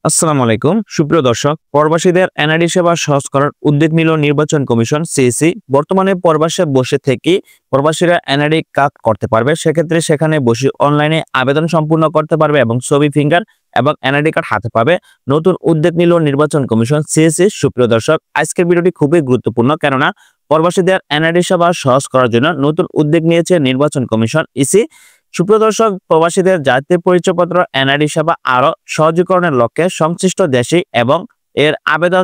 আসসালামু আলাইকুম সুপ্রিয় দর্শক, প্রবাসীদের এনআইডি সেবা সহজ করার উদ্যোগ নিল নির্বাচন কমিশন সিইসি। বর্তমানে প্রবাসে বসে থেকে প্রবাসীরা এনআইডি কার্ড করতে পারবে। সেক্ষেত্রে সেখানে বসে অনলাইনে আবেদন সম্পূর্ণ করতে পারবে এবং ছবি, ফিঙ্গার এবং এনআইডি কার্ড হাতে পাবে। নতুন উদ্যোগ নিল নির্বাচন কমিশন সিইসি। সুপ্রিয় দর্শক, আজকের ভিডিওটি খুবই গুরুত্বপূর্ণ, কেননা প্রবাসীদের এনআইডি সেবা সহজ করার জন্য নতুন উদ্যোগ নিয়েছে নির্বাচন কমিশন ইসি। সুপ্রিয় দর্শক, প্রবাসীদের জাতীয় পরিচয়পত্র এনআইডি সেবা আরো সহজীকরণের লক্ষ্যে সংশ্লিষ্ট দেশে এবং এর আবেদন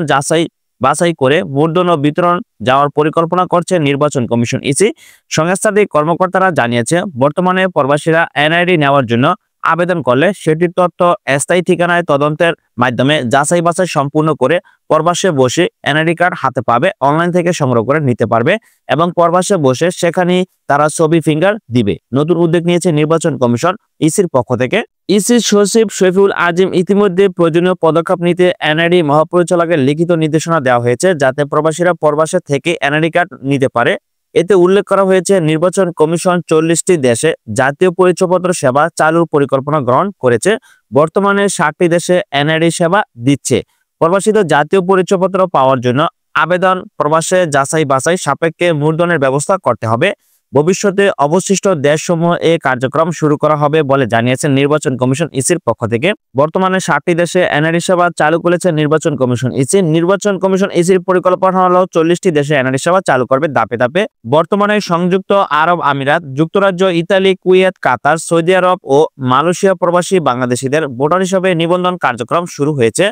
বাছাই করে মূর্ধন্য বিতরণ যাওয়ার পরিকল্পনা করছে নির্বাচন কমিশন ইসি। সংস্থাটির কর্মকর্তারা জানিয়েছে, বর্তমানে প্রবাসীরা এনআইডি নেওয়ার জন্য আবেদন করলে সেটির তথ্য স্থায়ী ঠিকানায় তদন্তের মাধ্যমে যাচাই বাছাই সম্পূর্ণ করে প্রবাসে বসে এনআইডি কার্ড হাতে পাবে, অনলাইন থেকে সংগ্রহ করে নিতে পারবে এবং প্রবাসে বসে সেখানেই তারা ছবি, ফিঙ্গার দিবে। নতুন উদ্যোগ নিয়েছে নির্বাচন কমিশন ইসির পক্ষ থেকে। ইসির সচিব শফিউল আজিম ইতিমধ্যে প্রয়োজনীয় পদক্ষেপ নিতে এনআইডি মহাপরিচালকের লিখিত নির্দেশনা দেওয়া হয়েছে, যাতে প্রবাসীরা প্রবাসে থেকে এনআইডি কার্ড নিতে পারে। এতে উল্লেখ করা হয়েছে, নির্বাচন কমিশন 40টি দেশে জাতীয় পরিচয়পত্র সেবা চালুর পরিকল্পনা গ্রহণ করেছে। বর্তমানে 60টি দেশে এনআইডি সেবা দিচ্ছে। প্রবাসীদের জাতীয় পরিচয়পত্র পাওয়ার জন্য আবেদন প্রবাসে যাচাই বাছাই সাপেক্ষে মূলধনের ব্যবস্থা করতে হবে। ভবিষ্যতে অবশিষ্ট দেশসমূহ এই কার্যক্রম শুরু করা হবে বলে জানিয়েছেন নির্বাচন কমিশন ইসির পক্ষ থেকে। বর্তমানে 60টি দেশে এনআইডি সেবা চালু করেছে নির্বাচন কমিশন ইসি। নির্বাচন কমিশন ইসির পরিকল্পনা হলো 40টি দেশে এনআইডি সেবা চালু করবে ধাপে ধাপে। বর্তমানে সংযুক্ত আরব আমিরাত, যুক্তরাজ্য, ইতালি, কুয়েত, কাতার, সৌদি আরব ও মালয়েশিয়া প্রবাসী বাংলাদেশিদের ভোটার হিসেবে নিবন্ধন কার্যক্রম শুরু হয়েছে।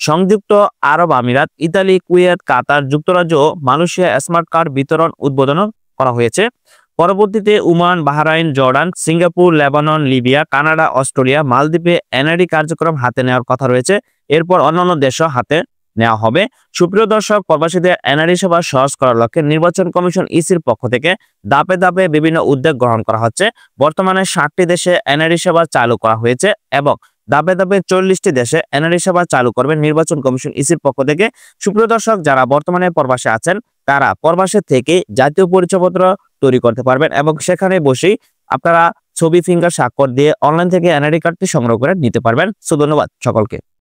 সংযুক্ত আরব আমিরাত, ইতালি, কুয়েত, কাতার, যুক্তরাজ্য ও মালয়েশিয়া স্মার্ট কার্ড বিতরণ উদ্বোধন করা হয়েছে। পরবর্তীতে Oman, Bahrain, Jordan, Singapore, Lebanon, Libya, Canada, Australia, মালদ্বীপে এনআইডি কার্যক্রম হাতে নেওয়ার কথা রয়েছে। এরপর অন্যান্য দেশও হাতে নেওয়া হবে। সুপ্রিয় দর্শক, প্রবাসীদের এনআইডি সেবা সহজ করার লক্ষ্যে নির্বাচন কমিশন ইসির পক্ষ থেকে ধাপে ধাপে বিভিন্ন উদ্যোগ গ্রহণ করা হচ্ছে। বর্তমানে 60টি দেশে এনআইডি সেবা চালু করা হয়েছে এবং ধাপে ধাপে 40টি দেশে এনআইডি সেবা চালু করবে নির্বাচন কমিশন ইসির পক্ষ থেকে। সুপ্রিয় দর্শক, যারা বর্তমানে প্রবাসে আছেন তারা প্রবাসে থেকে জাতীয় পরিচয়পত্র তৈরি করতে পারবেন এবং সেখানে বসেই আপনারা ছবি, ফিঙ্গার, স্বাক্ষর দিয়ে অনলাইন থেকে এনআইডি কার্ডটি সংগ্রহ করে নিতে পারবেন। ধন্যবাদ সকলকে।